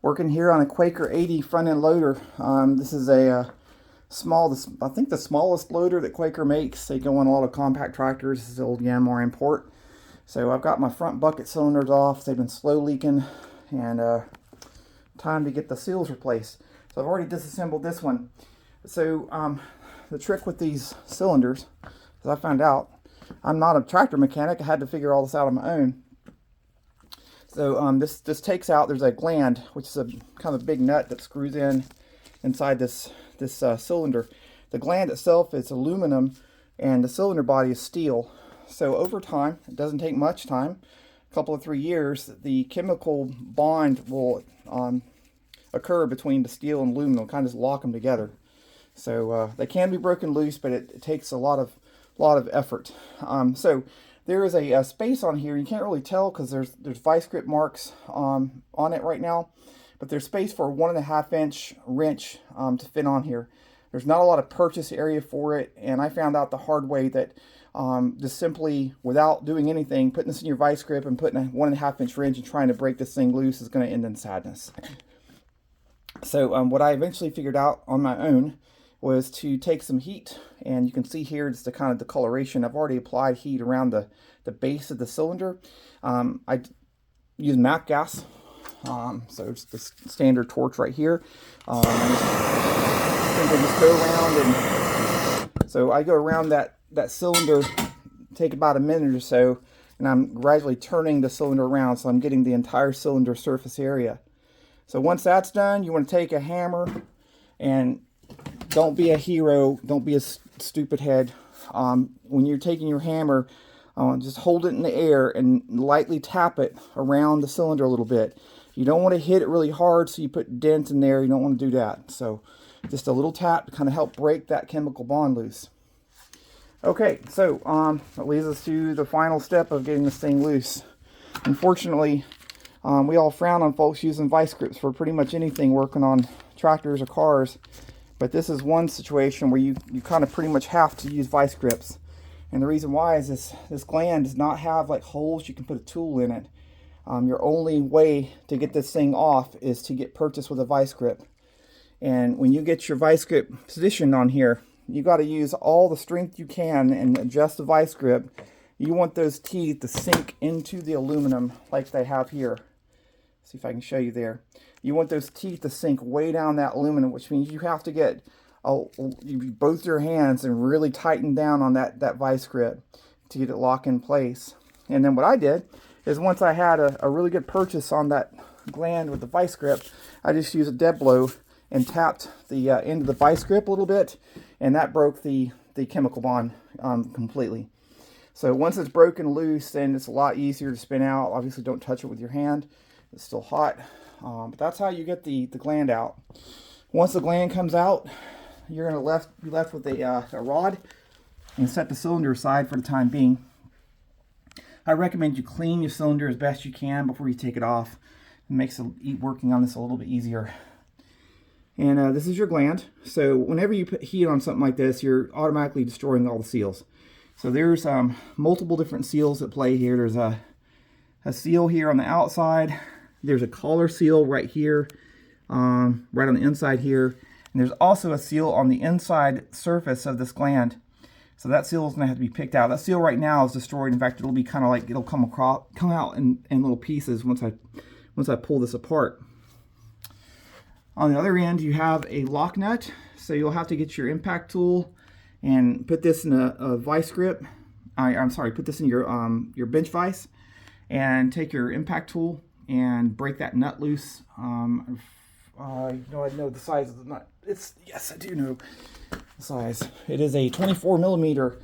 Working here on a Koyker 80 front end loader. This is a I think the smallest loader that Koyker makes. They go on a lot of compact tractors. This is the old Yanmar import. So I've got my front bucket cylinders off. They've been slow leaking, and time to get the seals replaced. So I've already disassembled this one. So the trick with these cylinders, as I found out, I'm not a tractor mechanic. I had to figure all this out on my own. So this takes out, there's a gland, which is a kind of big nut that screws inside this cylinder. The gland itself is aluminum, and the cylinder body is steel. So over time, it doesn't take much time, a couple of 3 years, the chemical bond will occur between the steel and aluminum. It'll kind of just lock them together. So they can be broken loose, but it takes a lot of effort. So there is a space on here. You can't really tell because there's vice grip marks on it right now, but there's space for a 1.5-inch wrench to fit on here. There's not a lot of purchase area for it, and I found out the hard way that just simply, without doing anything, putting this in your vice grip and putting a 1.5-inch wrench and trying to break this thing loose is going to end in sadness. So what I eventually figured out on my own was to take some heat, and you can see here it's the kind of discoloration. I've already applied heat around the base of the cylinder. I use MAC gas, so it's the standard torch right here. I just go around, and so I go around that cylinder, take about a minute or so, and I'm gradually turning the cylinder around, so I'm getting the entire cylinder surface area. So once that's done, you want to take a hammer, and don't be a hero, don't be a stupid head. When you're taking your hammer, just hold it in the air and lightly tap it around the cylinder a little bit. You don't want to hit it really hard so you put dents in there. You don't want to do that. So just a little tap to kind of help break that chemical bond loose. Okay, so that leads us to the final step of getting this thing loose. Unfortunately, we all frown on folks using vice grips for pretty much anything working on tractors or cars. But this is one situation where you kind of pretty much have to use vice grips. And the reason why is this gland does not have like holes you can put a tool in it. Your only way to get this thing off is to get purchased with a vice grip. And when you get your vice grip positioned on here, you got to use all the strength you can and adjust the vice grip. You want those teeth to sink into the aluminum like they have here. See if I can show you there. You want those teeth to sink way down that aluminum, which means you have to get both your hands and really tighten down on that vice grip to get it locked in place. And then what I did is, once I had a really good purchase on that gland with the vice grip, I just used a dead blow and tapped the end of the vice grip a little bit, and that broke the chemical bond completely. So once it's broken loose, then it's a lot easier to spin out. Obviously, don't touch it with your hand. It's still hot. But that's how you get the gland out. Once the gland comes out, you're going to be left with a rod and set the cylinder aside for the time being. I recommend you clean your cylinder as best you can before you take it off. It makes working on this a little bit easier. And this is your gland. So whenever you put heat on something like this, you're automatically destroying all the seals. So there's multiple different seals at play here. There's a seal here on the outside. There's a collar seal right here, right on the inside here. And there's also a seal on the inside surface of this gland. So that seal is going to have to be picked out. That seal right now is destroyed. In fact, it'll be kind of like, it'll come out in little pieces once I pull this apart. On the other end, you have a lock nut. So you'll have to get your impact tool and put this in a vice grip. Put this in your bench vise, and take your impact tool and break that nut loose. I know the size of the nut. Yes, I do know the size. It is a 24 millimeter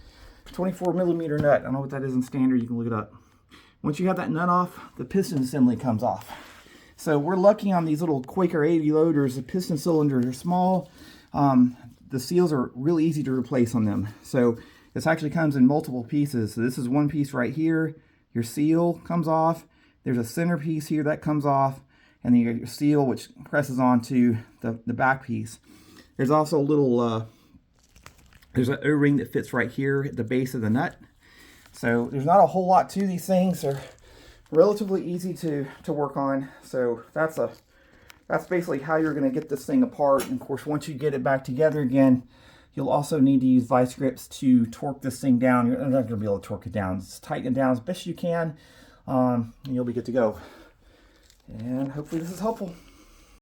nut. I don't know what that is in standard. You can look it up. Once you have that nut off, the piston assembly comes off. So we're lucky on these little Koyker 80 loaders. The piston cylinders are small. The seals are really easy to replace on them. So this actually comes in multiple pieces. So this is one piece right here. Your seal comes off. There's a center piece here that comes off, and then you got your seal, which presses onto the back piece. There's also a little, there's an O-ring that fits right here at the base of the nut. So there's not a whole lot to these things. They're relatively easy to work on. So that's that's basically how you're going to get this thing apart. And of course, once you get it back together again, you'll also need to use vice grips to torque this thing down. You're not going to be able to torque it down. Just tighten it down as best you can, and you'll be good to go. And hopefully this is helpful.